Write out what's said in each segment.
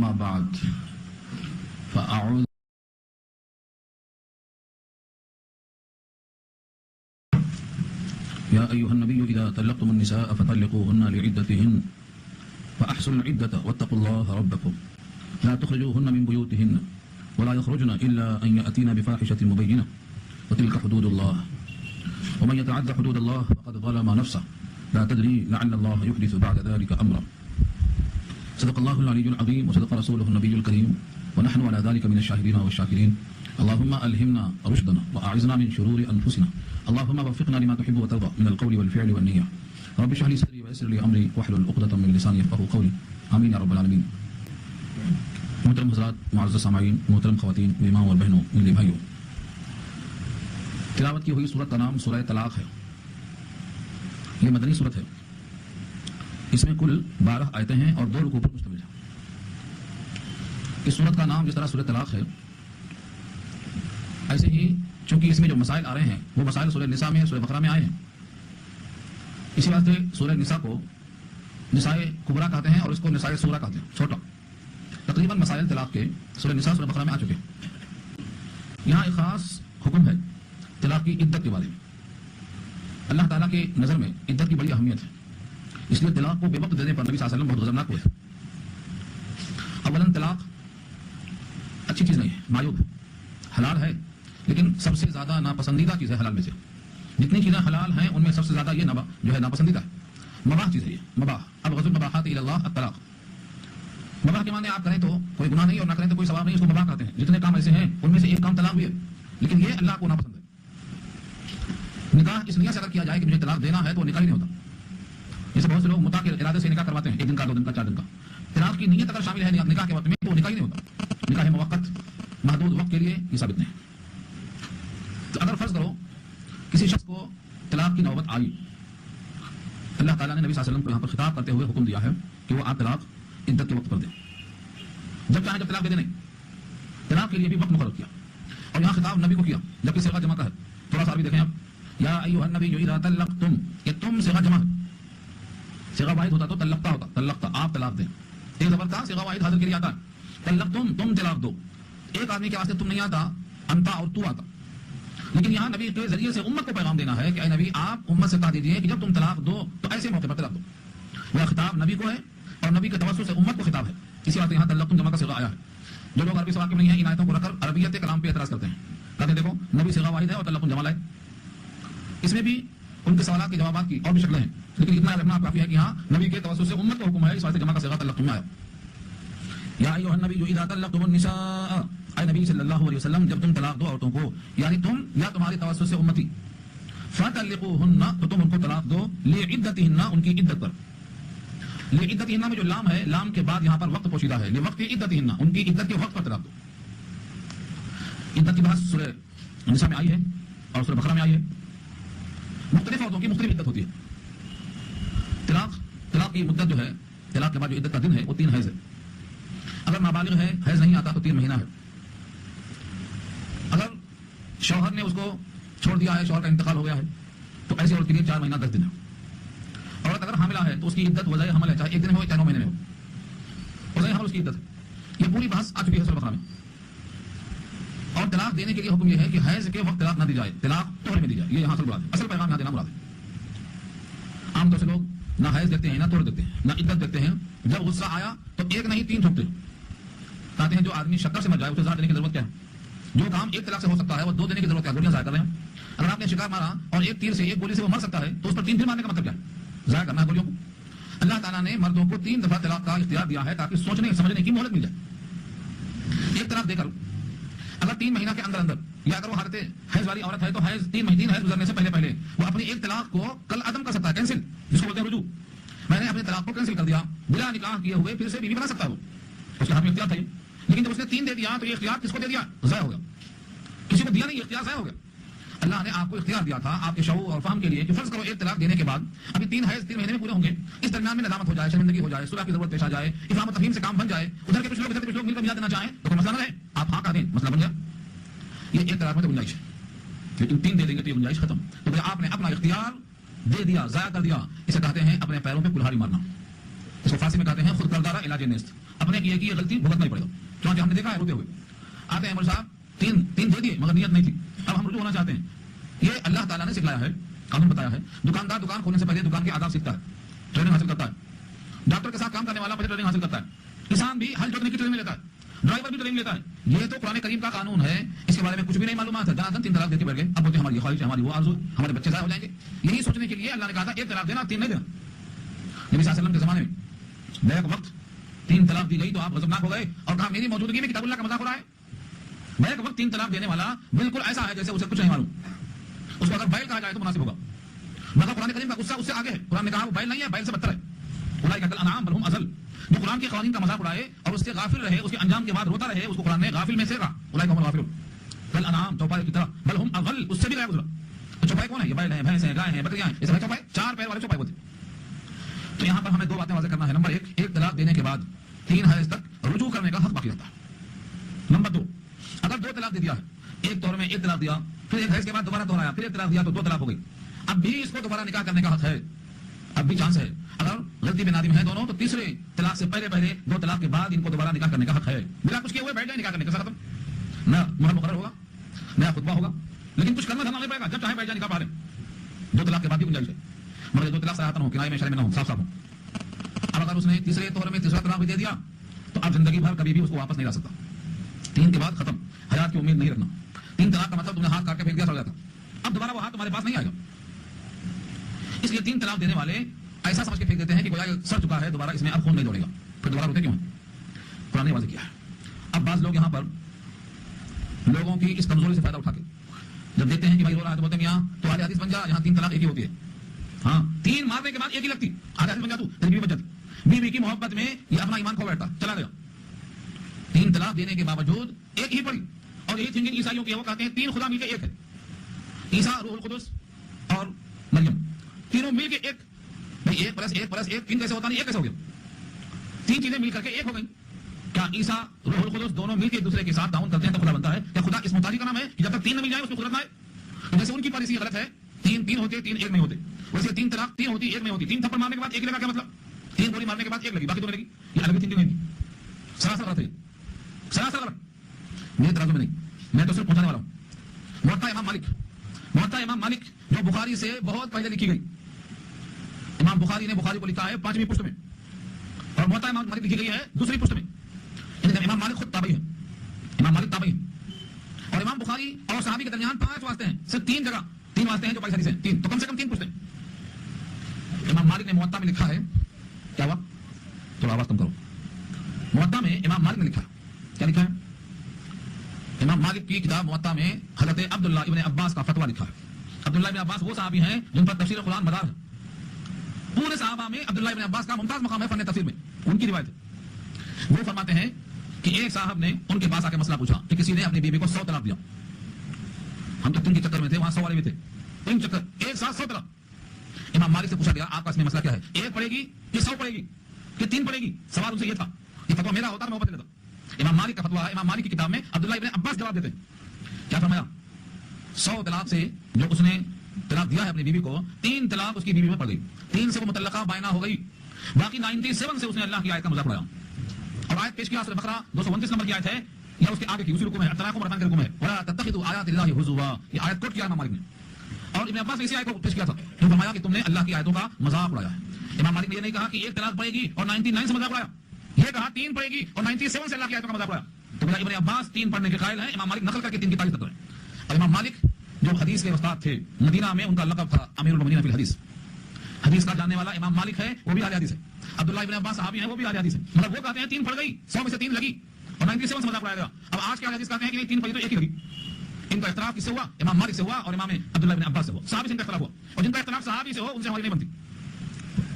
أما بعد فأعوذ يا أيها النبي إذا طلقتم النساء فطلقوهن لعدتهن فأحسنوا العدة واتقوا الله ربكم لا تخرجوهن من بيوتهن ولا يخرجن إلا أن يأتين بفاحشة مبينة وتلك حدود الله ومن يتعد حدود الله فقد ظلم نفسه لا تدري لعل الله يحدث بعد ذلك أمرا صدق الله العلي العظيم وصدق رسوله النبي الكريم ونحن على ذلك من الشاهدين والشاكرين اللهم ألهمنا رشدنا وأعذنا من شرور أنفسنا اللهم وفقنا لما تحب وترضى من القول والفعل والنية رب اشرح لي صدري ويسر لي أمري واحلل عقدة من لساني يفقهوا قولي آمين يا رب العالمين. محترم حضرات، معزز سامعین، محترم خواتین، امام اور بہنوں، میرے بھائیوں، تلاوت کی ہوئی سورت کا نام سورہ طلاق ہے. یہ مدنی سورت ہے. اس میں کل 12 آیتیں ہیں اور 2 رکوع پر مشتمل ہے. اس سورت کا نام جس طرح سورہ طلاق ہے، ایسے ہی چونکہ اس میں جو مسائل آ رہے ہیں وہ مسائل سورہ نساء میں، سورہ بقرہ میں آئے ہیں. اسی واسطے سورہ نساء کو نساء کبریٰ کہتے ہیں اور اس کو نساء صغریٰ کہتے ہیں، چھوٹا. تقریباً مسائل طلاق کے سورہ نساء، سورہ بقرہ میں آ چکے ہیں. یہاں ایک خاص حکم ہے طلاق کی عدت کے بارے میں. اللہ تعالیٰ کے نظر میں عدت کی بڑی اہمیت ہے، اس لیے طلاق کو بے وقت دینے پر نبی صلی اللہ علیہ وسلم بہت غضبناک ہوئے. اولاً طلاق اچھی چیز نہیں ہے، معیوب ہے، حلال ہے، لیکن سب سے زیادہ ناپسندیدہ چیز ہے حلال میں سے. جتنی چیزیں حلال ہیں ان میں سب سے زیادہ یہ جو ہے ناپسندیدہ ہے. مباح چیز ہے یہ، مباح. ابغض المباحات الی اللہ الطلاق. مباح کے معنی آپ کریں تو کوئی گناہ نہیں اور نہ کریں تو کوئی ثواب نہیں، اس کو مباح کہتے ہیں. جتنے کام ایسے ہیں ان میں سے ایک کام طلاق بھی ہے، لیکن یہ اللہ کو ناپسند ہے. نکاح اس نیت سے اگر کیا جائے کہ مجھے طلاق دینا ہے تو نکاح ہی نہیں ہوتا. جیسے بہت سے لوگ متع کے ارادے سے نکاح کرواتے ہیں، 1 دن کا، 2 دن کا، 4 دن کا. طلاق کی نیت اگر شامل ہے نکاح کے وقت میں تو نکاح ہی نہیں ہوتا. نکاح موقت، محدود وقت کے لیے یہ ثابت نہیں. تو اگر فرض کرو کسی شخص کو طلاق کی نوبت آئی، اللہ تعالیٰ نے نبی صلی اللہ علیہ وسلم کو یہاں پر خطاب کرتے ہوئے حکم دیا ہے کہ وہ آپ طلاق عدت کے وقت پر دیں. جب چاہیں جب طلاق دے دیں، نہیں، طلاق کے لیے بھی وقت مقرر کیا. اور یہاں خطاب نبی کو کیا، جبکہ صیغہ جمع کا ہے. تھوڑا سا بھی دیکھیں آپ، یا ایھا النبی اذا طلقتم، یہ تم صیغہ جمع ہے. صیغہ واحد ہوتا تو طلقتا ہوتا، طلقتا آپ طلاق دیں. ایک زبر کا صیغہ واحد حاضر کے لیے آتا ہے. طلقتم، تم طلاق دو. ایک آدمی کے واسطے تم نہیں آتا، انتا اور تو آتا. لیکن یہاں نبی کے ذریعے سے امت کو پیغام دینا ہے کہ اے نبی آپ امت سے کہہ دیجیے کہ جب تم طلاق دو تو ایسے موقع پر طلاق دو. یہ خطاب نبی کو ہے اور نبی کے توسط سے امت کو خطاب ہے. اسی واسطے یہاں طلقتم جمع کا صیغہ آیا ہے. جو لوگ عربی سے واقف نہیں ہیں ان آیتوں کو رکھ کر عربیت کلام پہ اعتراض کرتے ہیں، کہتے ہیں دیکھو نبی صیغہ واحد ہے اور طلقتم جمع لائے. اس میں بھی ان کے سوالات کے جوابات کی اور بھی شکلیں ہیں، لیکن اتنا رکھنا کافی ہے کہ ہاں نبی کے توسط سے امت کو حکم ہے، اس واسطے جمع کا صیغہ طلقتم میں آیا. یا ایھا النبی اذا طلقتم النساء، اے نبی صلی اللہ علیہ وسلم جب تم طلاق دو عورتوں کو، یعنی تم یا تمہارے توسط سے امتی، فطلقوہن تو تم ان کو طلاق دو، لعدتہن ان کی عدت پر. لعدتہن میں جو لام ہے، لام کے بعد یہاں پر وقت پوشیدہ ہے، لوقت عدتہن ان کی عدت کے وقت پر طلاق دو. عدت کی بحث سورہ نساء میں آئی ہے اور سورہ بقرہ میں آئی ہے. مختلف عورتوں کی مختلف عدت ہوتی ہے. طلاق کی مدت جو ہے، طلاق کے بعد جو عدت کا دن ہے وہ 3 حیض ہے. اگر نابالغ ہے، حیض نہیں آتا تو 3 مہینہ ہے. اگر شوہر نے اس کو چھوڑ دیا ہے، شوہر کا انتقال ہو گیا ہے، تو ایسے عورت کے لیے 4 مہینہ 10 دن ہے. عورت اگر حاملہ ہے تو اس کی عدت وضع حمل ہے، چاہے 1 دن ہو چاہے 9 مہینے میں ہو، وضع حمل اس کی عدت ہے. یہ پوری بحث آ چکی ہے سورہ بقرہ میں. اور طلاق دینے کے لیے حکم یہ ہے کہ حیض کے وقت طلاق نہ دی جائے، طلاق طہر میں دی جائے. یہ یہاں اصل مراد ہے، اصل پیغام یہاں دینا مراد ہے. عام طور سے لوگ نہ حیض دیکھتے ہیں، نہ طہر دیکھتے ہیں، نہ عدت دیکھتے ہیں. جب غصہ آیا تو 1 نہیں 3 ٹھوکتے ہیں. کہتے ہیں جو آدمی شکر سے مر جائے اسے زہر دینے کی ضرورت کیا ہے؟ جو کام 1 طلاق سے ہو سکتا ہے وہ 2 دینے کی ضرورت کیا ہے؟ گولیاں ضائع کر رہے ہیں. اگر آپ نے شکار مارا اور 1 تیر سے 1 گولی سے وہ مر سکتا ہے تو اس پر 3 پھر مارنے کا مطلب کیا ہے؟ ضائع کرنا ہے گولیوں کو. اللہ تعالیٰ نے مردوں کو 3 دفعہ طلاق کا اختیار دیا ہے تاکہ سوچنے سمجھنے کی مہلت مل جائے. 1 طلاق دے کر اگر 3 مہینہ کے اندر یا اگر وہ حالت حیض والی عورت ہے تو حیض 3 حیض گزرنے سے پہلے وہ اپنی 1 طلاق کو کل عدم کر سکتا ہے، کینسل، جس کو بولتے ہیں رجوع. میں نے اپنے طلاق کو کینسل کر دیا، بلا نکاح کیے ہوئے پھر سے بیوی بنا سکتا ہے. وہ اس کے ہاتھ میں اختیار تھا. لیکن جب اس نے 3 دے دیا تو یہ اختیار کس کو دے دیا؟ ضائع ہو گیا. کسی کو دیا نہیں، یہ اختیار ضائع ہو گیا. اللہ نے آپ کو اختیار دیا تھا آپ کے شعور اور فہم کے لیے کہ فرض کرو 1 طلاق دینے کے بعد ابھی 3 حیض 3 مہینے میں پورے ہوں گے، اس درمیان میں ندامت ہو جائے، شرمندگی ہو جائے، صلح کی ضرورت پیش آ جائے، افہام و تفہیم سے کام بن جائے، ادھر کے کچھ لوگ ادھر کے کچھ لوگ مل کر میاں دینا چاہیں تو کوئی مسئلہ نہ ہے، آپ ہاں کہہ دیں، مسئلہ بن گیا. یہ 1 طلاق میں تو گنجائش ہے، لیکن 3 دے دیں گے تو یہ گنجائش ختم. تو آپ نے اپنا اختیار دے دیا، ضائع کر دیا. اسے کہتے ہیں اپنے پیروں پہ کلہاڑی مارنا. اس کو فارسی میں کہتے ہیں خود کردارہ علاج نیست، اپنے کیے کی یہ غلطی بھگتنا ہی پڑے گا. چونکہ ہم نے دیکھا ہے روتے ہوئے آتے ہیں مولوی صاحب تین دے دیے مگر نیت نہیں تھی، اب ہم رجوع ہونا چاہتے ہیں. یہ اللہ تعالیٰ نے سکھلایا ہے، قانون بتایا ہے. دکاندار دکان کھولنے سے پہلے دکان کے آداب سیکھتا ہے، ٹریننگ حاصل کرتا ہے. ڈاکٹر کے ساتھ کام کرنے والا پہلے ٹریننگ حاصل کرتا ہے. کسان بھی ہل جوتنے کی ٹریننگ لیتا ہے، ڈرائیور بھی ٹریننگ لیتا ہے. یہ تو قرآن کریم کا قانون ہے، اس کے بارے میں کچھ بھی نہیں معلومات ہے. دن 3 طلاق دے کے بیٹھ گئے. اب بولتے ہماری خواہش ہے، ہماری وہ آرزو، ہمارے بچے ضائع ہو جائیں گے. یہی سوچنے کے لیے اللہ نے کہا تھا 1 طلاق دینا 3 نہیں دینا. نبی صلی اللہ علیہ وسلم کے زمانے میں بیک وقت 3 طلاق دی گئی تو آپ غضبناک ہو گئے اور کہا میری موجودگی میں کتاب اللہ کا مذاق ہو رہا ہے. بیک وقت 3 طلاق دینے والا بالکل ایسا ہے جیسے اسے کچھ نہیں معلوم. اس کو اگر بیل کہا جائے تو مناسب ہوگا، مگر قرآن کریم کا غصہ اس سے آگے ہے. قرآن نے کہا وہ بیل نہیں ہے، بیل سے بدتر ہے. اولئک کالانعام بل هم اضل. جو قرآن کے قوانین کا مذاق اڑائے اور اس سے غافل رہے، اس کے انجام کے بعد روتا رہے، اس کو قرآن نے غافل میں سے کہا. اولئک هم الغافلون. کالانعام چوپائے کی طرح، بل هم اضل، اس سے بھی غیر گزرا. چوپائے کون ہے؟ یہ بیل ہیں، بھینس ہیں، گائے ہیں، بکریاں ہیں. اس میں چوپائے 4 پیر والے چوپائے ہوتے. تو یہاں پر ہمیں 2 باتیں واضح کرنا ہے. نمبر 1 طلاق دینے کے بعد 3 حیض تک رجوع کرنے کا حق باقی رہتا ہے. نمبر 2 اگر 2 طلاق دے دیا ہے، ایک طور میں 1 طلاق دیا، پھر 1 حیض کے بعد دوبارہ دوہرایا، پھر 1 طلاق دیا تو 2 طلاق ہو گئی. اب بھی اس کو دوبارہ نکاح کرنے کا حق ہے، اب بھی چانس ہے. اگر غلطی میں نادم ہے دونوں تو تیسرے طلاق سے پہلے 2 طلاق کے بعد ان کو دوبارہ نکاح کرنے کا حق ہے. بلا کچھ کیے ہوئے بیٹھ جائے نکاح کرنے کا ختم. نہ مہر مقرر ہوگا، نہ خطبہ ہوگا، لیکن کچھ کرنا دھرنا نہیں پڑے گا. جب چاہے بیٹھ جائے نکاح پڑھ لیں. 2 طلاق کے بعد بھی گنجائش ہے، مگر 2 طلاق صراحتاً ہو، کنایے میں شرع میں نہ ہو، صاف صاف ہو. اب اگر اس نے تیسرے طور میں تیسرا طلاق بھی دے دیا تو اب زندگی بھر کبھی بھی اس کو واپس نہیں لا سکتا. 3 کے بعد ختم، حیات کی امید نہیں رکھنا. 3 طلاق کا مطلب تم نے ہاتھ کاٹ کے پھینک دیا سڑ جاتا، اب دوبارہ وہ ہاتھ تمہارے پاس نہیں آئے گا. اس لیے 3 طلاق دینے والے ایسا سمجھ کے پھینک دیتے ہیں کہ گویا سڑ چکا ہے، دوبارہ اس میں اب خون نہیں دوڑے گا، پھر دوبارہ روتے کیوں ہیں؟ قرآن نے واضح کیا ہے. اب بعض لوگ یہاں پر لوگوں کی اس کمزوری سے فائدہ اٹھا کے جب دیکھتے ہیں کہ بھائی رو رہا ہے تو بولتے ہیں میاں تو اہل حدیث بن جا، یہاں 3 طلاق ایک ہی ہوتی ہے. ہاں 3 مارنے کے بعد ایک ہی لگتی، اہل حدیث بن جا تو تیری بیوی بچ جاتی. بیوی کی محبت میں یہ اپنا ایمان کھو بیٹھتا، چلا گیا. 3 طلاق دینے کے باوجود ایک ہی پڑی. اور یہی تھنکنگ عیسائیوں کی ہے، وہ کہتے ہیں 3 خدا مل کے ایک ہے. عیسیٰ، روح القدس اور مریم، تینوں مل کے ایک. بھائی 1 + 1 + 1 3 کیسے ہوتا نہیں، 1 کیسے ہو گیا؟ 3 چیزیں مل کر کے ایک ہو گئی. کیا عیسیٰ، روح القدس دونوں مل کے ایک دوسرے کے ساتھ تعاون کرتے ہیں تو خدا بنتا ہے؟ کیا خدا اس محتاجی کا نام ہے کہ جب تک 3 نہ مل جائے اس کو قدرت نہ آئے؟ جیسے ان کی پالیسی غلط ہے، 3 ہوتے 3 1 نہیں ہوتے، ویسے 3 طلاق 3 ہوتی 1 نہیں ہوتی. 3 تھپڑ مارنے کے بعد 1 لگا، کیا مطلب؟ 3 گولی مارنے کے بعد 1 لگی، باقی 2 لگی. یہ الگ تھنکنگ نہیں تھی، سراسر غلط ہے، سراسر غلط. میرے ترازو میں نہیں، میں تو صرف پہنچانے والا ہوں. موطا امام مالک جو بخاری سے بہت پہلے لکھی گئی. امام بخاری نے بخاری کو لکھا ہے 5ویں پشت میں، اور موطا امام مالک لکھی گئی ہے 2ری پشت میں. امام مالک خود تابعی ہے، امام مالک تابعی ہے. اور امام بخاری اور صحابی کے درمیان 5 واسطے ہیں، صرف 3 جگہ 3 واسطے ہیں جو 22 حدیث ہیں، 3 تو کم سے کم 3 پشتیں. امام مالک نے موطا میں لکھا ہے، کیا ہوا؟ تھوڑا آواز کم کرو. موطا میں امام مالک نے لکھا، کیا لکھا ہے؟ امام مالک کی کتاب موطا میں حضرت عبداللہ ابن عباس کا فتویٰ لکھا ہے. عبداللہ ابن عباس وہ صحابی ہیں جن پر تفسیر قرآن مدار ہے. پورے صحابہ میں عبداللہ ابن عباس کا ممتاز مقام ہے فن تفسیر میں. ان کی روایت ہے، وہ فرماتے ہیں کہ ایک صاحب نے ان کے پاس آ کے مسئلہ پوچھا کہ کسی نے اپنی بیوی کو 100 طلاق دیا. ہم تو 3 کے چکر میں تھے، وہاں 100 والے بھی تھے. 3 چکر ایک ساتھ 100 طلاق. امام مالک سے پوچھا گیا آپ کا اس میں مسئلہ کیا ہے؟ 1 پڑے گی کہ 100 پڑے گی کہ 3 پڑے گی؟ سوال ان سے یہ تھا. یہ فتویٰ میرا ہوتا میں وہ بتا دیتا. امام مالک کا فتویٰ ہے، امام مالک کی کتاب میں عبداللہ ابن عباس جواب دیتے ہیں. کیا فرمایا؟ 100 طلاق سے جو اس نے طلاق دیا ہے اپنی بیوی کو، 3 طلاق اس کی بیوی میں پڑ گئی. 3 سے وہ متعلقہ بائنا ہو گئی، باقی 97 سے اس نے اللہ کی آیت کا مذاق اڑایا. اور آیت پیش کیا سورہ بقرہ 229 نمبر کی آیت ہے، یا اس کے آگے کی اسی رکوع میں الطلاق مرتان کے رکوع میں، ولا تتخذوا آیات اللہ ہزوا. یہ آیت کوٹ کیا امام مالک نے. اور ابن عباس نے اسی آیت کو پیش کیا تھا، تو فرمایا کہ تم نے اللہ کی آیتوں کا مذاق اڑایا ہے. امام مالک نے یہ نہیں کہا کہ 1 طلاق پڑے گی اور 99 سے مذاق اڑایا، یہ کہا 3 پڑے گی اور 97 سے اللہ کی آیتوں کا مذاق اڑایا. تو میرا ابن عباس 3 پڑھنے کے قائل ہیں. امام مالک نقل کر کے 3 کی تعریف کرتے ہیں. اور امام مالک جو حدیث کے استاد تھے، مدینہ میں ان کا لقب تھا امیر المؤمنین فی الحدیث. حدیث کا جاننے والا امام مالک ہے، وہ بھی اہل حدیث ہے. عبداللہ ابن عباس صحابی ہیں، وہ بھی اہل حدیث ہے. مطلب وہ کہتے ہیں 3 پڑ گئی، 100 میں سے 3 لگی اور 97 سے مذاق اڑایا گیا. اب آج کے اہل حدیث کہتے ہیں کہ نہیں 3 پڑی تو 1 ہی لگی. ان کا اختلاف کس سے ہوا؟ امام مالک سے ہوا اور امام عبداللہ ابن عباس سے ہوا. صحابی سے ان کا اختلاف ہوا، اور جن کا اختلاف صحابی سے ہو ان سے ہماری نہیں بنتی،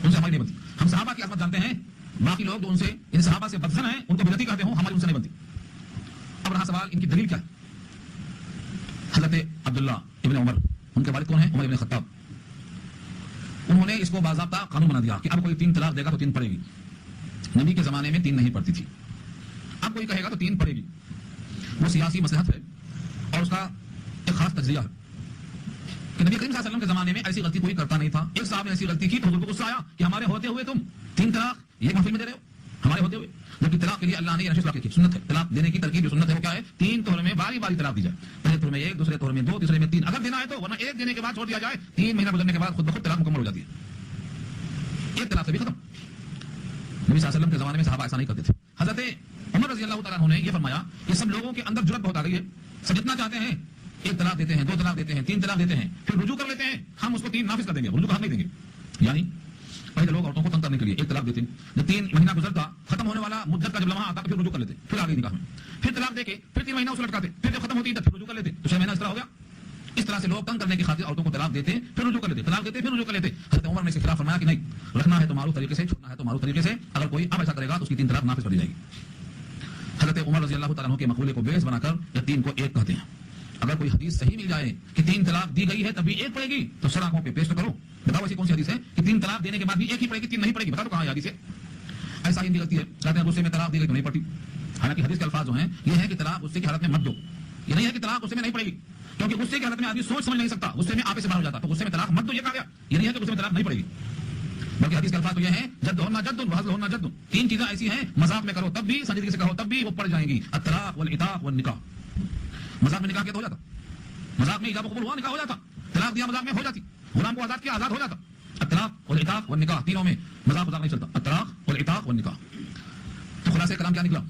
ان سے ہماری نہیں بنتی. ہم صحابہ کی عظمت جانتے ہیں، باقی لوگ جو ان سے ان صحابہ سے بدظن ہیں ان کو بدعتی کہتے ہوں، ہماری ان سے نہیں بنتی. اب رہا سوال ان کی دلیل کیا ہے. حضرت عبداللہ ابن عمر، ان کے والد کون ہیں؟ عمر ابن خطاب. انہوں نے اس کو باضابطہ قانون بنا دیا کہ اب کوئی 3 طلاق دے گا تو 3 پڑے گی. نبی کے زمانے میں 3 نہیں پڑتی تھی، اب کوئی کہے گا تو 3 پڑے گی. وہ سیاسی مصلحت ہے اور اس کا ایک خاص تجزیہ ہے کہ نبی کریم صلی اللہ علیہ وسلم کے زمانے میں ایسی غلطی کوئی کرتا نہیں تھا. ایک صاحب نے ایسی غلطی کی تو حضور کو غصہ آیا کہ ہمارے ہوتے ہوئے تم 3 طلاق یہ محفل میں دے رہے ہو ہمارے ہوتے ہوئے، جبکہ طلاق کے لیے اللہ نے یہ نشست کی سنت ہے، طلاق دینے کی ترکیب جو سنت ہے وہ کیا ہے؟ 3 طہر میں باری باری طلاق دی جائے، پہلے طہر میں 1، دوسرے طہر میں 2، تیسرے میں 3، اگر دینا ہے تو، ورنہ ایک دینے کے بعد چھوڑ دیا جائے، 3 مہینہ گزرنے کے بعد خود بخود طلاق مکمل ہو جاتی ہے، ایک طلاق سے بھی ختم۔ نبی صلی اللہ علیہ وسلم کے زمانے میں صحابہ ایسا نہیں کرتے تھے۔ حضرت عمر رضی اللہ تعالیٰ عنہ نے یہ فرمایا کہ سب لوگوں کے اندر جرأت بہت آ گئی ہے، سب جتنا چاہتے ہیں 1 طلاق دیتے ہیں، 2 طلاق دیتے ہیں، 3 طلاق دیتے ہیں، پھر رجوع کر لیتے ہیں، ہم اس کو 3 نافذ کر دیں گے، رجوع کا حق نہیں دیں گے۔ یعنی پہلے لوگ عورتوں کو تنگ کرنے کے لیے 1 طلاق دیتے ہیں، جب 3 مہینہ گزرتا، ختم ہونے والا مدت کا جب لمحہ آتا تو پھر رجوع کر لیتے، پھر آگے نکاح میں، پھر طلاق دے کے پھر 3 مہینہ اسے لٹکاتے، پھر جب ختم ہوتی ہے پھر رجوع کر لیتے، تو 6 مہینہ اس طرح ہو گیا۔ اس طرح سے لوگ تنگ کرنے کی خاطر عورتوں کو طلاق دیتے پھر رجوع کر لیتے، طلاق دیتے پھر رجوع کر لیتے۔ حضرت عمر نے اس کے خلاف فرمایا کہ نہیں، رکھنا ہے تو معروف طریقے سے، چھوڑنا ہے تو معروف طریقے سے، اگر کوئی اب ایسا کرے گا تو اس کی 3 طلاق نافذ کر دی جائے گی۔ حضرت عمر رضی اللہ تعالیٰ عنہ کے مقولے کو بیس بنا کر یا 3 کو 1 کہتے ہیں۔ اگر کوئی حدیث صحیح مل جائے کہ 3 طلاق دی گئی ہے تبھی 1 پڑے گی تو سراخوں پہ پیش تو کرو، بتاؤ ایسی کون سی حدیث ہے کہ 3 طلاق دینے کے بعد بھی 1 ہی پڑے گی، 3 نہیں پڑے گی، بتا دو کہاں ہے حدیث ہے؟ ایسا ہی غلطی ہے، کہتے ہیں غصے میں طلاق دی گئی تو نہیں پڑتی، حالانکہ حدیث کے الفاظ جو ہیں یہ ہے کہ طلاق غصے کی حالت میں مت دو، یہ نہیں ہے کہ طلاق غصے میں نہیں پڑے گی، کیونکہ غصے کی حالت میں آدمی سوچ سمجھ نہیں سکتا، غصے میں آپے سے باہر ہو جاتا، تو غصے میں طلاق مت دو یہ کہا گیا، یہ نہیں ہے کہ غصے میں طلاق نہیں پڑے گی، بلکہ حدیث کے الفاظ تو یہ ہیں جد ہونا جد وحزل ہونا جد، 3 چیزیں ایسی ہیں مذاق میں کرو تب بھی، سنجیدگی سے کہو تب بھی وہ پڑ جائیں گی، الطلاق والعتاق والنکاح۔ مذاق میں نکاح کیا تو ہو جاتا، مذاق میں ایجاب قبول ہوا نکاح ہو جاتا، طلاق دیا مذاق میں ہو جاتی، غلام کو آزاد کیا آزاد ہو جاتا۔ الطلاق والعتاق والنکاح، تینوں میں مذاق نہیں چلتا، الطلاق والعتاق والنکاح۔ تو خلاصہ کلام کیا نکلا؟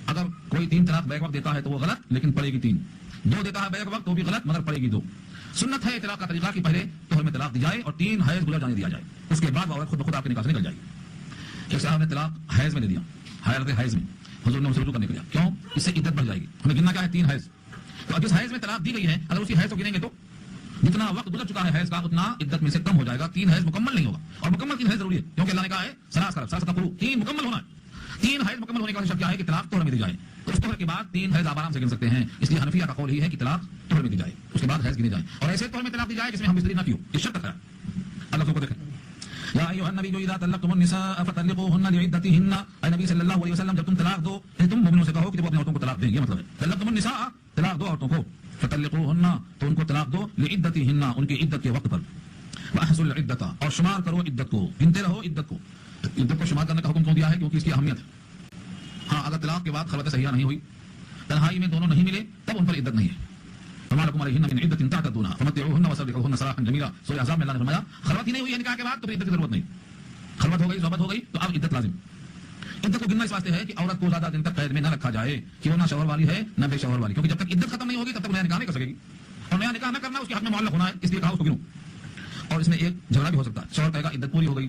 اگر کوئی 3 طلاق بیک وقت دیتا ہے تو وہ غلط لیکن پڑے گی 3، 2 دیتا ہے بیک وقت تو بھی غلط مگر پڑے گی 2۔ سنت ہے طلاق کا طریقہ کہ پہلے طہر میں طلاق دی جائے اور 3 حیض گزر جانے دیا جائے، اس کے بعد عورت خود بخود آپ کے نکاح سے نکل جائے گی۔ ایک صاحب نے طلاق حیض میں دے دیا، حالت حیض میں، حضور نے اسے رجوع کرنے کے لیے، کیوں؟ اس سے عدت بڑھ جائے گی، ہمیں گننا کیا ہے 3 حیض، تو اب جس حیض میں طلاق دی گئی ہے اگر اسی حیض کو گنیں گے تو جتنا وقت گزر چکا ہے حیض کا اتنا عدت میں سے کم ہو جائے گا، 3 حیض مکمل نہیں ہوگا، اور مکمل 3 حیض ضروری ہے کیونکہ اللہ نے کہا ہے ثلاث قروء، 3 مکمل ہونا ہے، 3 حیض مکمل ہونے کا شرط کیا ہے کہ طلاق طہر میں دی جائے، تو اس طہر کے بعد 3 حیض آپ آرام سے گن سکتے ہیں، اس لیے حنفیہ کا قول ہی ہے کہ طلاق طہر میں دی جائے، اس کے بعد حیض گنے جائیں، اور ایسے طہر میں طلاق دی جائے جس میں ہم بستری نہ کیوں، یہ شرط ہے۔ اللہ کو دیکھیں، یا ایھا النبی اذا طلقتم النساء فطلقوهن لعدتهن، اے نبی صلی اللہ علیہ وسلم جب تم طلاق دو، تم مومنوں سے کہو کہ وہ اپنی عورتوں کو طلاق دیں، یہ مطلب ہے طلقتم النساء، طلاق دو عورتوں کو، فطلقوهن تو ان کو طلاق دو، لعدتهن ان کی عدت کے وقت پر، واحصوا العدۃ اور شمار کرو عدت کو، گنتے رہو عدت کو، عدت کو شمار کرنے کا حکم کیوں دیا ہے؟ کیونکہ اس کی اہمیت ہے۔ ہاں اگر طلاق کے بعد خلوت صحیحہ نہیں ہوئی، تنہائی میں دونوں نہیں ملے، تب ان پر عدت نہیں ہے۔ فما لكم عليهن من عدة تعتدونها فمتعوهن وسرحوهن سراحا جميلا، سورہ احزاب میں اللہ نے فرمایا خلوت ہی نہیں ہوئی ہے نکاح کے بعد تو پھر عدت کی ضرورت نہیں، خلوت ہو گئی، صحبت ہو گئی تو اب عدت لازم۔ عدت کو گننا اس واسطے ہے کہ عورت کو زیادہ دن تک قید میں نہ رکھا جائے کہ وہ نہ شوہر والی ہے نہ بے شوہر والی، کیونکہ جب تک عدت ختم نہیں ہوگی تب تک نیا نکاح نہیں کر سکے گی، اور نیا نکاح نہ کرنا اس کے حق میں معلق ہونا ہے، اس لیے کہا اس کو گنو۔ اور اس میں ایک جھگڑا بھی ہو سکتا ہے، شوہر کہے گا عدت پوری ہو گئی،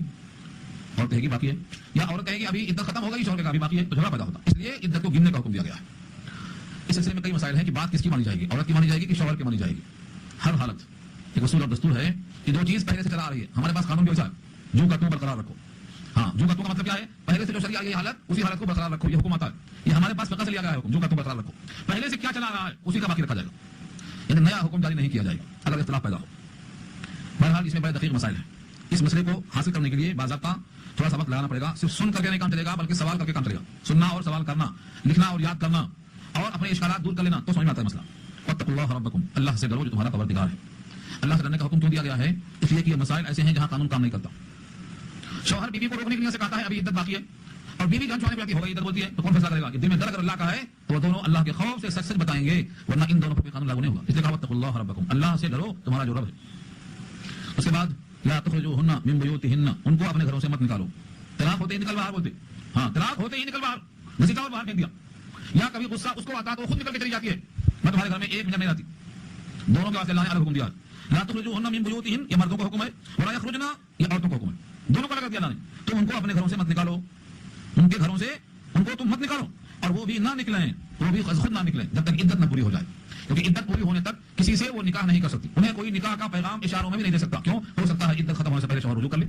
عورت کہے گی باقی ہے، یا عورت کہے گی ابھی عدت ختم ہو گئی، شوہر کہے گا ابھی باقی ہے، تو جھگڑا پیدا ہوتا ہے، اس لیے عدت کو گننے کا حکم دیا گیا ہے۔ اس سلسلے میں کئی مسائل ہیں کہ بات کس کی مانی جائے گی، عورت کی مانی جائے گی کہ شوہر کی مانی جائے گی۔ ہر حالت ایک اصول اور دستور ہے کہ 2 چیز پہلے سے چلا آ رہی ہے، ہمارے پاس قانون بھی ویسا ہے، جو کا توں برقرار رکھو۔ ہاں جو کا توں کا مطلب کیا ہے؟ پہلے سے جو چلی آ رہی ہے حالت اسی حالت کو برقرار رکھو، یہ حکم آتا ہے، یہ ہمارے پاس فقہ سے لیا گیا ہے حکم، جو کا توں برقرار رکھو، پہلے سے کیا چلا رہا ہے اسی کا باقی رکھا جائے گا، یعنی نیا حکم جاری نہیں کیا جائے گا اگر اختلاف پیدا ہو۔ بہرحال اس میں بڑے دقیق مسائل ہیں، اس مسئلے کو حاصل کرنے کے لیے باضابطہ تھوڑا سا وقت لگانا پڑے گا، صرف سن کر کے نہیں کام چلے گا بلکہ سوال کر کے کام چلے گا، سننا اور سوال کرنا، لکھنا اور یاد کرنا اور اپنے اشکالات دور کر لینا تو سمجھ میں آتا ہے مسئلہ۔ واتقوا اللہ ربکم، اللہ سے ڈرو جو تمہارا پروردگار ہے۔ اللہ سے ڈرنے کا حکم کیوں دیا گیا ہے؟ اس لیے کہ یہ مسائل ایسے ہیں جہاں قانون کام نہیں کرتا۔ شوہر بیوی کو روکنے کے لیے سے کہتا ہے ابھی عدت باقی ہے، اور بیوی جان چھوڑنے پہ آتی ہو گئی عدت بولتی ہے، تو کون فیصلہ کرے گا؟ کہ دل میں ڈر اگر اللہ کا ہے تو وہ دونوں اللہ کے خوف سے سچ سچ بتائیں گے، ورنہ ان دونوں پر کوئی قانون لاگو نہیں ہوگا، اس لیے کہا واتقوا اللہ ربکم، اللہ سے ڈرو تمہارا جو رب ہے۔ اس کے بعد لا تخرجوهن من بيوتهن، ان کو اپنے گھروں سے مت نکالو، طلاق ہوتے ہی نکل باہر بولتے، ہاں طلاق ہوتے ہی نکل باہر، گھسیٹا اور باہر پھینک دیا، یا کبھی غصہ اس کو آتا تو خود نکل کے چلی جاتی ہے، میں تمہارے گھر میں 1 منٹ نہیں رہتی، دونوں کے واسطے اللہ نے الگ حکم دیا۔ لا تخرجوهن من بيوتهن، یہ مردوں کا حکم ہے، ولا يخرجن، یہ عورتوں کا حکم ہے، دونوں کو الگ دیا اللہ نے، تو ان کو اپنے گھروں سے مت نکالو، ان کے گھروں سے ان کو تم مت نکالو، اور وہ بھی نہ نکلیں، وہ بھی خود نہ نکلیں جب تک عدت نہ پوری ہو جائے، کیونکہ عدت پوری ہونے تک کسی سے وہ نکاح نہیں کر سکتی، انہیں کوئی نکاح کا پیغام اشاروں میں بھی نہیں دے سکتا، کیوں؟ ہو سکتا ہے عدت ختم ہونے سے پہلے شوہر رجوع کر لے،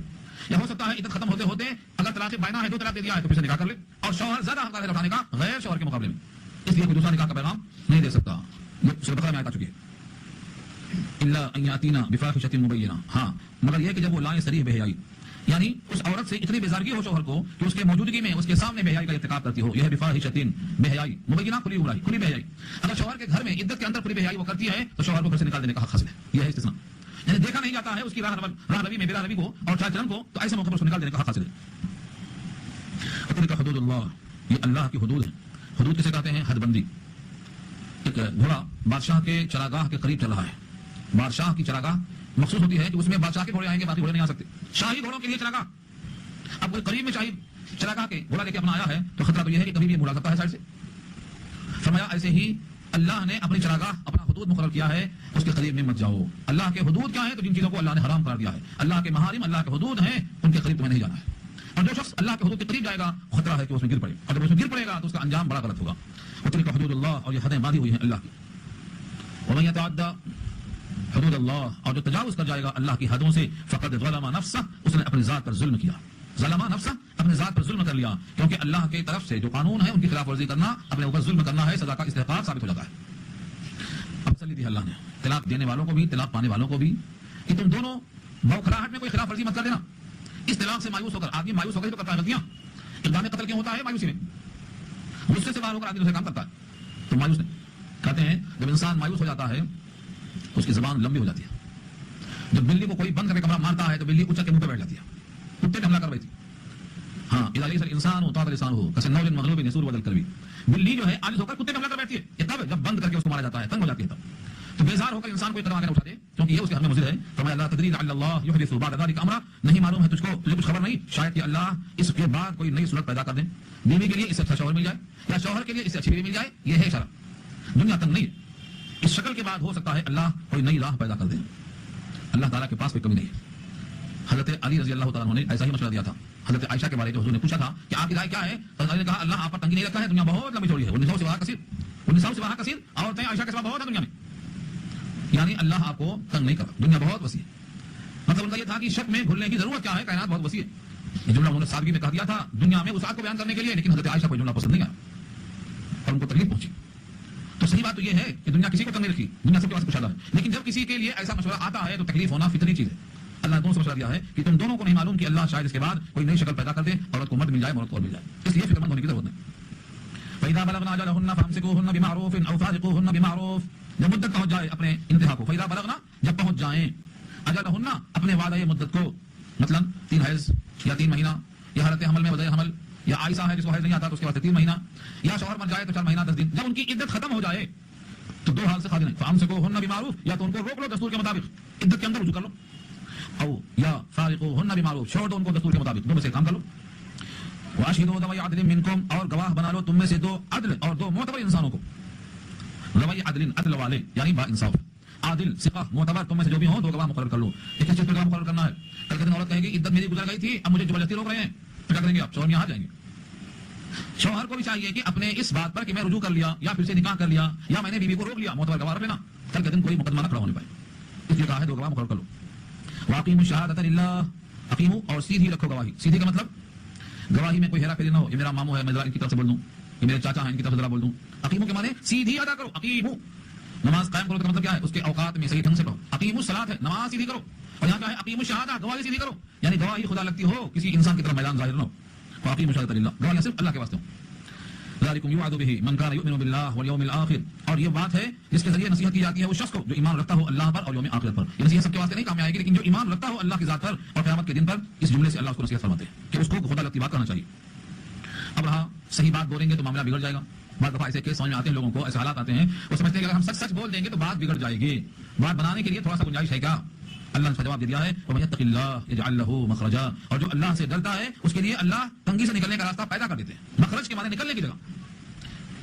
یا ہو سکتا ہے عدت ختم ہوتے ہوتے اگر طلاق بائنا ہے 2 طلاق دے دیا ہے تو پھر سے نکاح کر لے، اور شوہر زیادہ حقدار ہے لوٹانے کا غیر شوہر کے مقابلے میں، اس لیے کوئی دوسرا نکاح کا پیغام نہیں دے سکتا۔ یہ سورۃ بقرہ میں آیت آ چکی ہے، الا ان یاتینا بفاحشۃ مبینہ، ہاں مگر یہ کہ جب وہ لائیں صریح بے حیائی، یعنی اس عورت سے اتنی بیزارگی ہو شوہر کو کہ اس کے موجودگی میں اس کے سامنے بے حیائی کا ارتکاب کرتی ہو، یہ ہے بفاحشۃ بے حیائی، مبینہ کھلی برائی، کھلی بے حیائی۔ اگر شوہر کے گھر میں عدت کے اندر کھلی بے حیائی وہ کرتی ہے تو شوہر کو گھر سے نکال دینے کا حق حاصل ہے، یہ ہے استثناء، یعنی دیکھا نہیں جاتا ہے اس کی راہ روی میں بے راہ روی کو اور چال چلن کو، تو ایسے موقع پر اس کو نکال دینے کا حق حاصل ہے۔ تلک حدود اللہ، یہ اللہ کی حدود ہے. حدود کسے کہتے ہیں؟ حد بندی. ایک گھوڑا بادشاہ کے چراگاہ کے قریب چل رہا ہے. بادشاہ کی چراگاہ مخصوص ہوتی ہے کہ اس میں بادشاہ کے گھوڑے آئیں گے، باقی گھوڑے نہیں آ سکتے. شاہی گھوڑوں کے لیے چراگاہ. اب کوئی قریب میں شاہی چراگاہ کے گھوڑا لے کے اپنا آیا ہے تو خطرہ تو یہ ہے کہ کبھی بھی مڑا سکتا ہے سائڈ سے. فرمایا ایسے ہی اللہ نے اپنی چراگاہ، اپنا حدود مقرر کیا ہے، اس کے قریب میں مت جاؤ. اللہ کے حدود کیا ہیں؟ تو جن چیزوں کو اللہ نے حرام قرار دیا ہے. اللہ کے محارم، اللہ کے حدود ہیں، ان کے قریب تمہیں نہیں جانا ہے. اور جو شخص اللہ کے حدود کے قریب جائے گا خطرہ ہے کہ اس میں گر پڑے. اگر اس میں گر پڑے گا تو اس کا انجام بڑا غلط ہوگا. تلک حدود اللہ، اور یہ حدیں باندھی ہوئی ہیں اللہ کی. ومن یتعدی حدود اللہ، اور جو تجاوز کر جائے گا اللہ کی حدوں سے، فقد ظلم نفسہ، اس نے اپنی ذات پر ظلم کیا. ظلم نفسہ، اپنی ذات پر ظلم کر لیا. کیونکہ اللہ کی طرف سے جو قانون ہے ان کی خلاف ورزی کرنا، اپنے اوپر ظلم کرنا ہے، سزا کا استحقاق ثابت ہو جاتا ہے. اب تسلی دی اللہ نے طلاق دینے والوں کو بھی، طلاق پانے والوں کو بھی، کہ تم دونوں بوکھلاہٹ میں کوئی خلاف ورزی مت کر دینا. اس طلاق سے مایوس ہو کر، آدمی مایوس ہو کر ہی تو کرتا ہے غلطیاں. اقدام قتل کیوں ہوتا ہے؟ مایوسی میں. غصے سے باہر ہو کر آدمی دوسرے کام کرتا ہے تو مایوس نہیں. کہتے ہیں جب انسان مایوس ہو جاتا ہے اس کی زبان لمبی ہو جاتی ہے. جب بلی کو کوئی بند کر کے کمرہ مارتا ہے تو بلی اچک کے منہ پہ بیٹھ جاتی ہے. کتے نے حملہ کر رہی تھی. ہاں اذا لیس الانسان وطاط لسانه كسنور مغلوب يسور ودل الكلب. بلی جو ہے عاجز ہو کر کتے پہ حملہ کر بیٹھتی ہے. یہ تب جب بند کر کے اس کو مارا جاتا ہے، تنگ ہو جاتی ہے. تب تو بیزار ہو کر انسان کوئی قدم آگے نہ اٹھا دے کیونکہ یہ اس کے حق میں مضر ہے. فرمایا لا تدری لعل اللہ يحدث بعد ذلك امرا، نہیں معلوم ہے تجھ کو، تجھے کچھ خبر نہیں، شاید کہ اللہ اس کے بعد کوئی نئی صورت پیدا کر دیں. بیوی کے لیے اس سے اچھا شوہر مل جائے، یا شوہر کے لیے اس سے اچھی بیوی مل جائے. یہ ہے شرع. دنیا تنگ نہیں ہے. اس شکل کے بعد ہو سکتا ہے اللہ کوئی نئی راہ پیدا کر دے. اللہ تعالیٰ کے پاس کوئی کمی نہیں ہے. حضرت علی رضی اللہ تعالیٰ نے ایسا ہی مشورہ دیا تھا حضرت عائشہ کے بارے میں. حضور نے پوچھا تھا کہ آپ کی رائے کیا ہے؟ حضرت علی نے کہا اللہ آپ پر تنگی نہیں رکھتا ہے، دنیا بہت لمبی چوڑی ہے. 1900 سے وہاں کثیر عورتیں عائشہ کے سوا بہت ہے دنیا میں. یعنی اللہ آپ کو تنگ نہیں کرا، دنیا بہت وسیع ہے. مطلب ان کا یہ تھا کہ شک میں گھلنے کی ضرورت کیا ہے، کائنات بہت وسیع ہے. یہ جملہ انہوں نے سادگی میں کہہ دیا تھا دنیا میں وسعت کو بیان کرنے کے لیے، لیکن حضرت عائشہ کو جملہ پسند نہیں آیا اور ان کو تکلیف پہنچی. تو صحیح بات تو یہ ہے کہ دنیا کسی کو تنگ نہیں رکھی، دنیا سب کے پاس کچھ ہے. لیکن جب کسی کے لیے ایسا مشورہ آتا ہے تو تکلیف ہونا فطری چیز ہے. اللہ نے دونوں سے مشورہ دیا ہے کہ تم دونوں کو نہیں معلوم کہ اللہ شاید اس کے بعد کوئی نئی شکل پیدا کر دے، عورت کو مرد مل جائے، عورت کو اور مل جائے. اس لیے فکر مند ہونے کی ضرورت نہیں. فَإِذَا بَلَغْنَا أَجَلَهُنَّ فَأَمْسِكُوهُنَّ بِمَعْرُوفٍ أَوْ فَارِقُوهُنَّ بِمَعْرُوفٍ. جب مدت پہنچ جائے اپنے انتہا کو، فَإِذَا بَلَغْنَا، جب پہنچ جائیں، أَجَلَهُنَّ اپنے وعدہ مدت کو، مثلا 3 حیض یا 3 مہینہ، یا حالت حمل میں وضع حمل، یا عائشہ ہے جس کو حیض نہیں آتا تو اس کے بعد 3 مہینہ، یا شوہر مر جائے تو 4 مہینہ 10 دن. جب ان کی عدت ختم ہو جائے تو 2 حال سے خالی نہیں. فَأَمْسِكُوهُنَّ بِمَعْرُوفٍ، یا تو ان کو روک لو دستور کے مطابق، عدت کے اندر رجوع کر لو، او یا فارقوهن بمعروف، چھوڑ دو ان کو دستور کے مطابق، دو میں سے کام کر لو. واشهدوا ذوی عدل منکم، اور گواہ بنا لو تم میں سے 2 عدل اور 2 معتبر انسانوں کو. ذوی عدل، عدل والے یعنی با انصاف. عادل ثقہ معتبر، تم میں سے جو بھی ہوں 2 گواہ مقرر کر لو. ایک چیز پر گواہ مقرر کرنا ہے. کل کے دن عورت کہے گی عدت میری گزر گئی تھی، اب مجھے زبردستی روک رہے ہیں، تو کیا کریں گے آپ؟ شوہر یہاں جائیں گے. شوہر کو بھی چاہیے کہ اپنے اس بات پر کہ میں رجوع کر لیا یا پھر سے نکاح کر لیا یا میں نے بیوی کو روک لیا، معتبر گواہ رکھ لینا. کل کے دن کوئی مقدمہ نہ کھڑا ہونے پائے. اس لیے کہا ہے 2 گواہ مقرر کر لو. واقیموا الشہادۃ للہ، اقیموا اور سیدھی رکھو گواہی. سیدھی کا مطلب گواہی میں کوئی ہیرا پھیری نہ ہو. یہ میرا ماموں ہے میں ذرا ان کی طرف سے بول دوں، یہ میرے چاچا ہیں ان کی طرف سے ذرا بول دوں. اقیموا کے معنی سیدھی ادا کرو. اقیموا، نماز قائم کرو کا مطلب کیا ہے؟ اس کے اوقات میں صحیح ڈھنگ سے پڑھو. اقیموا الصلاۃ ہے نماز سیدھی کرو. اور یہاں کیا ہے؟ اقیموا الشہادۃ، گواہی سیدھی کرو. یعنی گواہی خدا لگتی ہو، کسی انسان کی طرف میدان ظاہر نہ ہو. واقیموا الشہادۃ للہ، گواہی صرف اللہ کے واسطے ہو. ذالکم یوعظ بہ من کان یؤمن باللہ والیوم الآخر، اور یہ بات ہے جس کے ذریعے نصیحت کی جاتی ہے اس شخص کو جو ایمان رکھتا ہو اللہ پر اور یوم آخرت پر. یہ نصیحت سب کے واسطے نہیں کام آئے گی، لیکن جو ایمان رکھتا ہو اللہ کی ذات پر اور قیامت کے دن پر، اس جملے سے اللہ اس کو نصیحت فرماتے ہیں کہ اس کو خدا لگتی بات کرنا چاہیے. اب رہا صحیح بات بولیں گے تو معاملہ بگڑ جائے گا. بعض دفعہ ایسے کیس سمجھ میں آتے ہیں لوگوں کو، ایسے حالات آتے ہیں، وہ سمجھتے ہیں کہ اگر ہم سچ بول دیں گے تو بات بگڑ جائے گی. بات بنانے کے لیے تھوڑا سا گنجائش ہے کیا؟ اللہ نے اس کا جواب دے دیا ہے وَمَن يَتَّقِ اللَّهَ يَجْعَل لَهُ مَخْرَجًا، اور جو اللہ سے ڈرتا ہے اس کے لیے اللہ تنگی سے نکلنے کا راستہ پیدا کر دیتے ہیں. مخرج کے معنی نکلنے کی جگہ،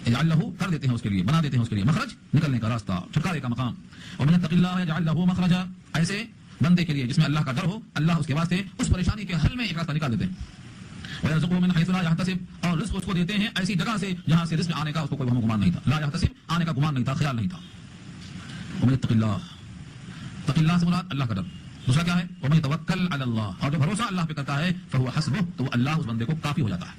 يجعل له کر دیتے ہیں اس کے لیے، بنا دیتے ہیں اس کے لیے مخرج، نکلنے کا راستہ، چھٹکارے کا مقام. وَمَن يَتَّقِ اللَّهَ يَجْعَل لَهُ مَخْرَجًا، ایسے بندے کے لیے جس میں اللہ کا ڈر ہو، اللہ اس کے واسطے اس پریشانی کے حل میں ایک راستہ نکال دیتے ہیں. وَيَرْزُقْهُ مِنْ حَيْثُ لَا يَحْتَسِبُ، اور رزق اس کو دیتے ہیں ایسی جگہ سے جہاں سے رزق آنے کا اس کو کوئی گمان نہیں تھا. لا يحتسب، آنے کا گمان نہیں تھا، خیال نہیں تھا. وَمَن يَتَّقِ اللَّهَ، تقی اللہ سے مراد اللہ کا ڈر. دوسرا کیا ہے؟ وَمَن يَتَوَكَّلْ عَلَى اللَّهِ، اور جو بھروسہ اللہ پہ کرتا ہے فَهُوَ حَسْبُهُ، تو اللہ اس بندے کو کافی ہو جاتا ہے.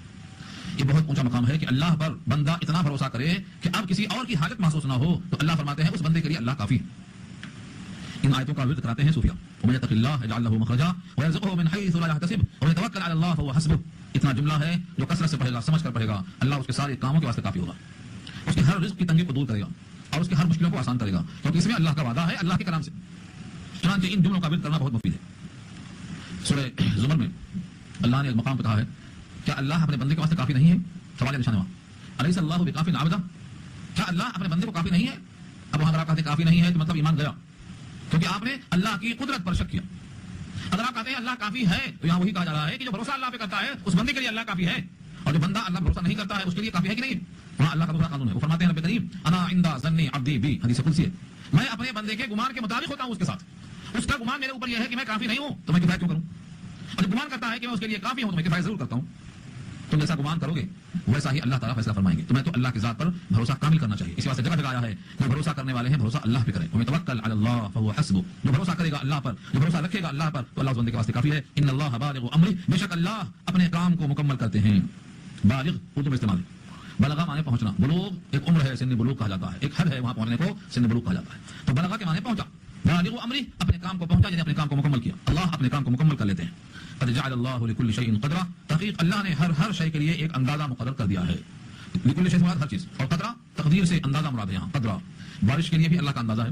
یہ بہت اونچا مقام ہے کہ اللہ پر بندہ اتنا بھروسہ کرے کہ اب کسی اور کی حاجت محسوس نہ ہو، تو اللہ فرماتے ہیں اس بندے کے لیے اللہ کافی. ان آیتوں کا ورد کراتے ہیں صوفیہ. وَمَن يَتَّقِ اللَّهَ يَجْعَل لَهُ مَخْرَجًا وَيَرْزُقْهُ مِنْ حَيْثُ لَا يَحْتَسِبُ وَمَن يَتَوَكَّلْ عَلَى اللَّهِ فَهُوَ حَسْبُهُ. اتنا جملہ ہے جو کثرت سے پڑھے گا، سمجھ کر پڑھے گا، اللہ اس کے سارے کاموں کے واسطے کافی ہوگا. اس کی ہر رزق کی تنگی کو دور کرے گا اور اس کی ہر مشکلوں کو آسان کرے گا، کیونکہ اس میں اللہ کا وعدہ ہے اللہ کے کلام سے. چنانچہ ان جملوں کا ورد کرنا بہت مفید ہے. سورہ زمر میں اللہ نے ایک مقام پہ کہا ہے کیا اللہ اپنے بندے کے واسطے کافی نہیں ہے؟ سوال کا نشان ہے وہاں، الیس اللہ بکاف عبدہ، کیا اللہ اپنے بندے کو کافی نہیں ہے؟ اب وہاں اگر آپ کہتے ہیں کافی نہیں ہے تو مطلب ایمان گیا، کیونکہ آپ نے اللہ کی قدرت پر شک کیا۔ اگر آپ کہتے ہیں اللہ کافی ہے تو یہاں وہی کہا جا رہا ہے کہ جو بھروسہ اللہ پہ کرتا ہے اس بندے کے لیے اللہ کافی ہے، اور جو بندہ اللہ بھروسہ نہیں کرتا ہے اس کے لیے کافی ہے کہ نہیں؟ وہاں اللہ کا دوسرا قانون ہے، وہ فرماتے ہیں رب کریم انا عند ظن عبدی بی، حدیث قدسی ہے، میں اپنے بندے کے گمان کے مطابق ہوتا ہوں اس کے ساتھ، اس کا گمان میرے اوپر یہ ہے کہ میں کافی نہیں ہوں تو میں کفایت کیوں کروں، اور جو گمان کرتا ہے کہ میں اس کے لیے کافی ہوں تو میں کفایت ضرور کرتا ہوں۔ تم جیسا گمان کرو گے ویسا ہی اللہ تعالیٰ فیصلہ فرمائیں گے۔ تمہیں تو اللہ کی ذات پر بھروسہ کامل کرنا چاہیے، اس واسطے جگہ جگہ آیا ہے جو بھروسہ کرنے والے ہیں بھروسہ اللہ پہ کریں، ومن یتوکل علی اللہ فهو حسبہ، جو بھروسہ کرے گا اللہ پر، جو بھروسہ رکھے گا اللہ پر تو اللہ اس بندے کے واسطے کافی ہے۔ ان اللہ بالغ امرہ، بے شک اللہ اپنے کام کو مکمل کرتے ہیں۔ بالغ اردو میں استعمال ہے، بلغہ معنی پہنچنا، بلوغ ایک عمر ہے، سن بلوغ کہا جاتا ہے، ایک حد ہے وہاں پہنچنے کو سن بلوغ کہا جاتا ہے، تو بلغہ کے معنی پہنچا، بالغ امرہ اپنے کام کو پہنچا یعنی اپنے کام کو مکمل کیا، اللہ اپنے کام کو مکمل کر لیتے ہیں۔ قد جعل اللہ لكل شيء قدرا، تحقیق اللہ نے ہر شے کے لیے ایک اندازہ مقرر کر دیا ہے، لكل شيء مراد ہر چیز، اور قدرا تقدیر سے اندازہ مراد ہے یہاں، قدرا بارش کے لیے بھی اللہ کا اندازہ ہے،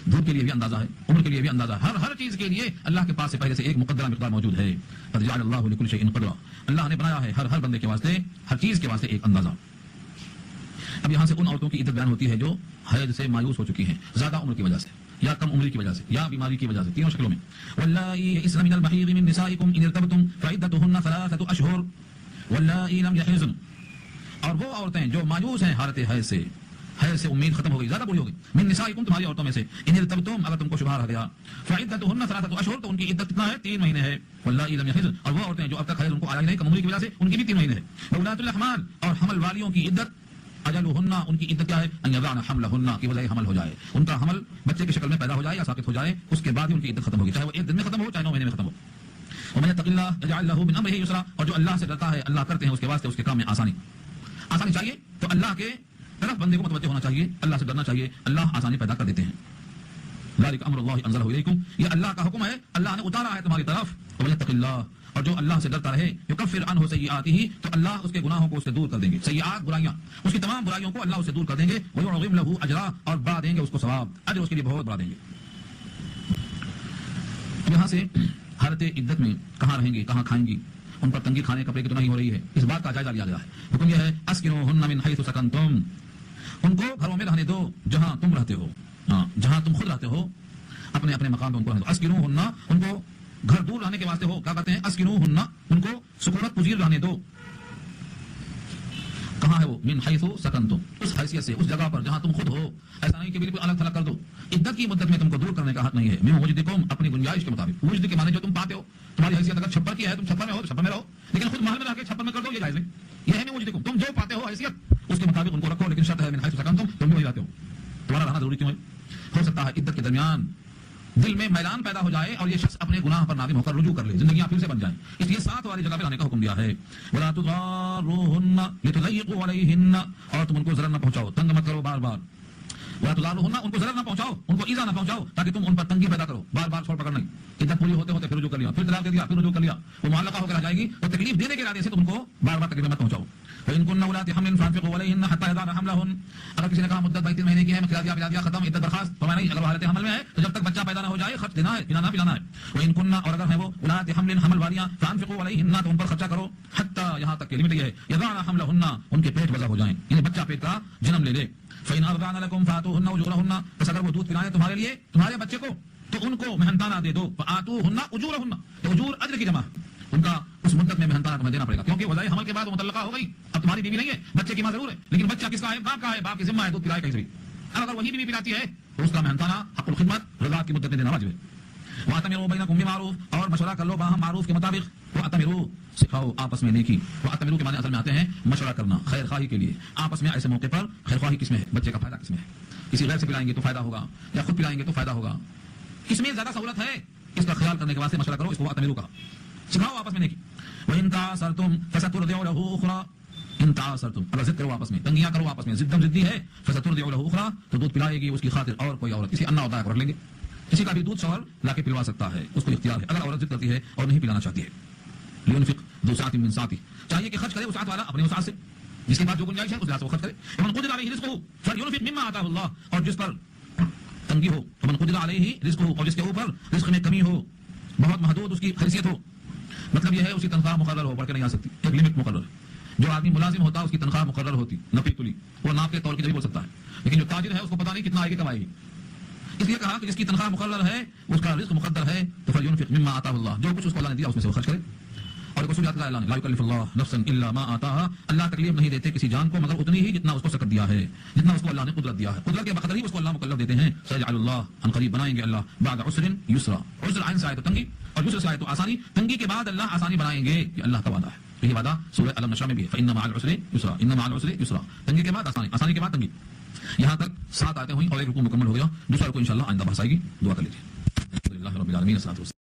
دھوپ کے لیے بھی اندازہ ہے، عمر کے لیے بھی اندازہ ہے، ہر چیز کے لیے اللہ کے پاس سے پہلے سے ایک مقدرہ مقدار موجود ہے۔ قد جعل اللہ لكل شيء قدرا، اللہ نے بنایا ہے ہر بندے کے واسطے، ہر چیز کے واسطے ایک اندازہ۔ اب یہاں سے ان عورتوں کی عدت بیان ہوتی ہے جو حیض سے مایوس ہو چکی ہیں، زیادہ عمر کی وجہ سے یا کم عمری کی وجہ سے یا بیماری کی وجہ سے، تینوں شکلوں میں۔ واللائی یئسن من المحیض من نسائکم ان ارتبتم فعدتهن 3 اشہر واللائی لم یحضن، اور وہ عورتیں جو مایوس ہیں حالت حیض سے امید ختم ہو گئی، زیادہ بوڑھی ہو گئی، من نسائکم تمہاری عورتوں میں سے، ان ارتبتم اگر تم کو شبہ رہ گیا، فعدتهن 3 اشہر تو ان کی عدت کتنا ہے؟ 3 مہینے ہے، واللائی لم یحضن، اور وہ عورتیں جو اب تک حیض ان کو آیا نہیں کم عمری کی وجہ سے ان کی بھی 3 مہینے ہے، وولاۃ الاحمال، اور حمل والیوں کی عدت، اجلہن ان کی عدت کیا ہے؟ ان یضعن حملہن، کی وجہ حمل ہو جائے، ان کا حمل بچے کی شکل میں پیدا ہو جائے یا ساقط ہو جائے، اس کے بعد ہی ان کی عدت ختم ہوگی، چاہے وہ 1 دن میں ختم ہو چاہے 9 مہینے میں ختم ہو۔ ومن یتق اللہ یجعل لہ من امرہ یسرا، اور جو اللہ سے ڈرتا ہے اللہ کرتے ہیں اس کے واسطے اس کے کام میں آسانی چاہیے، تو اللہ کے طرف بندے کو متوجہ ہونا چاہیے، اللہ سے ڈرنا چاہیے، اللہ آسانی پیدا کر دیتے ہیں۔ ذالک امر اللہ انزلہ الیکم، یہ اللہ کا حکم ہے، اللہ نے اتارا ہے تمہاری طرف۔ ومن یتق اللہ، اور جو اللہ سے ڈرتا رہے، یکفر عنہ سیئاتہ، تو اللہ اس کے گناہوں کو اس سے دور کر دیں گے، سیئات برائیاں، اس کی تمام برائیوں کو اللہ اس سے دور کر دیں گے، ویعظم لہ اجرا، اور بڑھا دیں گے اس کو ثواب، اجر اس کے لیے بہت بڑھا دیں گے۔ یہاں سے حالت عدت میں کہاں رہیں گے، کہاں کھائیں گی، ان پر تنگی کھانے کپڑے کی تو نہیں ہو رہی ہے، اس بات کا جائزہ لیا گیا ہے۔ حکم یہ ہے اسکنوہن من حیث سکنتم، ان کو گھروں میں رہنے دو جہاں تم رہتے ہو، جہاں تم خود رہتے ہو، اپنے اپنے مقام پہ ان کو رہنے دو۔ اسکنوہن، ان کو گھر دور رہنے کے واسطے ہو، کیا کہتے ہیں؟ اسکنوہن، ان کو سکونت پذیر رہنے دو۔ کہاں ہے وہ؟ من حیث سکنتم، اس حیثیت سے، اس جگہ پر جہاں تم خود ہو، ایسا نہیں کہ بالکل الگ تھلگ کر دو۔ عدت کی مدت میں تم کو دور کرنے کا حق نہیں ہے، من وجدکم، اپنی گنجائش کے مطابق، وجد کے معنی جو تم پاتے ہو، تمہاری حیثیت اگر چھپر کی ہے تم چھپر میں ہو تو چھپر میں رہو، لیکن خود محل میں رہ کے چھپر میں کر دو، یہ جائز نہیں، یہ ہے من وجدکم، تم جو پاتے ہو حیثیت اس کے مطابق ان کو رکھو، لیکن شرط ہے من حیث سکنتم، تم بھی وہی رہتے ہو، تمہارا رہنا ضروری کیوں ہے؟ ہو سکتا ہے عدت کے درمیان دل میں میلان پیدا ہو جائے اور یہ شخص اپنے گناہ پر نادم ہو کر رجوع کر لے، زندگیاں پھر سے بن جائیں، اس لیے ساتھ والی جگہ پہ رہنے کا حکم دیا ہے۔ ولا تضاروهن لتضيقوا عليهن، اور تم ان کو ضرر نہ پہنچاؤ، تنگ مت کرو بار بار، ولا تضاروهن، ان کو ضرر نہ پہنچاؤ، ان کو ایذا نہ پہنچاؤ تاکہ تم ان پر تنگی پیدا کرو، بار بار چھوڑ پکڑ نہیں، عدت پوری ہوتے ہوتے پھر رجوع کر لیا، پھر طلاق دے دیا، پھر رجوع کر لیا، وہ معلقہ ہو کر رہ جائے گی، اور تکلیف دینے کے ارادے سے تم کو بار بار تکلیف مت پہنچاؤ۔ وإن كن أولات حمل فأنفقوا عليهن حتى يضعن حملهن، اگر کسی نے کہا مدت 22 مہینے کی ہے، کھلا دیا ختم، عدت برخاست، فرمایا نہیں، اگر حالت حمل میں ہے تو جب تک بچہ پیدا نہ ہو جائے خرچ دینا ہے، پلانا ہے۔ وإن كن، اور اگر ہیں وہ أولات حمل حمل والیاں، فأنفقوا عليهن، تو ان پر خرچہ کرو، حتى یہاں تک کہ لمٹ یہ ہے، يضعن حملهن، ان کے پیٹ وضع ہو جائیں، یعنی بچہ پیٹ کا جنم لے لے۔ فإن أرضعن لكم فآتوهن أجورهن، بس اگر وہ دودھ پلائیں تمہارے لیے، تمہارے بچے کو، تو ان کو محنتانہ دے دو، فآتوهن أجورهن، تو اجور اجر کی جمع، ان کا اس مدت میں محنتانہ تمہیں دینا پڑے گا، کیونکہ وضع حمل کے بعد وہ مطلقہ ہو گئی، اب تمہاری بیوی نہیں ہے، بچے کی ماں ضرور ہے، لیکن بچہ کس کا ہے؟ باپ کا ہے، باپ کی ذمہ ہے دودھ پلائے کہیں سے بھی، اگر وہی بیوی پلاتی ہے تو اس کا محنتانہ حق الخدمت رضا کی مدت میں دینا واجب ہے۔ وَأَتَمِرُوا بَيْنَكُم بِمَعْرُوف، اور مشورہ کر لو باہم معروف کے مطابق، وَأَتَمِرُوا، سکھاؤ آپس میں نیکی، وَأَتَمِرُوا کے معنی اصل میں آتے ہیں مشورہ کرنا، خیر خواہی کے لیے، آپس میں ایسے موقع پر خیر خواہی کس میں ہے؟ بچے کا فائدہ کس میں ہے؟ کسی غیر سے پلائیں گے تو فائدہ ہوگا، یا خود پلائیں گے تو فائدہ ہوگا، کس میں زیادہ سہولت ہے، اس کا خیال کرنے کے واسطے مشورہ کرو، اس کو وَأَتَمِرُوا کہا، سکھاؤ آپس میں نیکی۔ وَإِن تَعَاسَرْتُمْ فَسَتُرْضِعُ لَهُ أُخْرَىٰ، ان تعاصرتم، اگر ضد کرو آپس میں، تنگیاں کرو آپس میں، ضدی ہے، فسترضع له اخرى، تو دودھ پلائے گی اس کی خاطر اور کوئی عورت، کسی انا ہوتا ہے رکھ لیں گے، کسی کا بھی دودھ شوہر لا کے پلوا سکتا ہے، اس کو اختیار ہے، اگر عورت ضد کرتی ہے اور نہیں پلانا چاہتی ہے۔ لينفق ذو سعة من سعته، چاہیے کہ خرچ کرے وسعت والا اپنی وسعت سے، جس کے پاس جو گنجائش ہے اس لحاظ سے وہ خرچ کرے۔ ومن قدر عليه رزقه فلينفق مما آتاه الله، اور جس پر تنگی ہو، ومن قدر عليه رزقه، اور جس کے اوپر رزق میں کمی ہو، بہت محدود اس کی حیثیت ہو، مطلب یہ ہے اس کی تنخواہ مقرر ہو، بڑھ کے نہیں آ سکتی، ایک لمٹ مقرر ہے. جو آدمی ملازم ہوتا ہے اس کی تنخواہ مقرر ہوتی، نفی تلی، وہ ناپ کے طور کے ذریعے بول سکتا ہے. لیکن جو تاجر ہے اس کو پتہ نہیں کتنا آئے گی کمائے گی، اس لیے کہا کہ جس کی تنخواہ مقرر ہے اس کا رزق مقدر ہے تو فلینفق مما آتاہ اللہ، جو کچھ اس کو اللہ نے دیا اس میں سے وہ خرچ کرے. اور ایک اصول یاد کا اعلان، لا یکلف اللہ نفسا الا ما آتاها، اللہ تکلیف نہیں دیتے کسی جان کو مگر اتنی ہی جتنا اس کو سکت دیا ہے، جتنا اس کو اللہ نے قدرت دیا ہے، قدرت کے بقدر ہی اس کو اللہ مکلف دیتے ہیں. سيجعل اللہ ان قریب بنائیں گے اللہ بعد عسر یسرا، عسر عین سے آئے تو تنگی اور یسر سے آئے تو آسانی، تنگی کے بعد اللہ آسانی بنائیں گے، یہ اللہ کا وعدہ ہے. یہی وعدہ سورہ الم نشرح میں بھی ہے، فإن مع العسر یسرا، ان مع العسر یسرا، تنگی کے بعد آسانی، آسانی کے بعد تنگی. یہاں تک 7 آیتیں ہوئیں اور ایک رکوع مکمل ہو گیا. دوسرا رکوع انشاءاللہ آئندہ بحث آئے گی. دعا کر لیجیے. الحمدللہ رب العالمین.